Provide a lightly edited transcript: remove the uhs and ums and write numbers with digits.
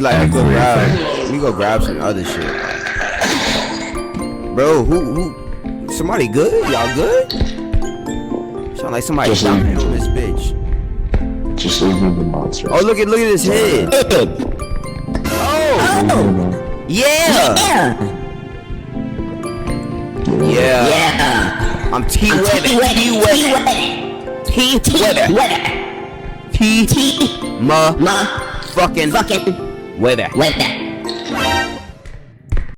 Like, let me go grab some other shit. Bro, who? Somebody good? Y'all good? Sound like somebody dying on this bitch. Just leave me the monster. Oh, look at his head. Oh, yeah. I'm Twavvy. Fucking weather.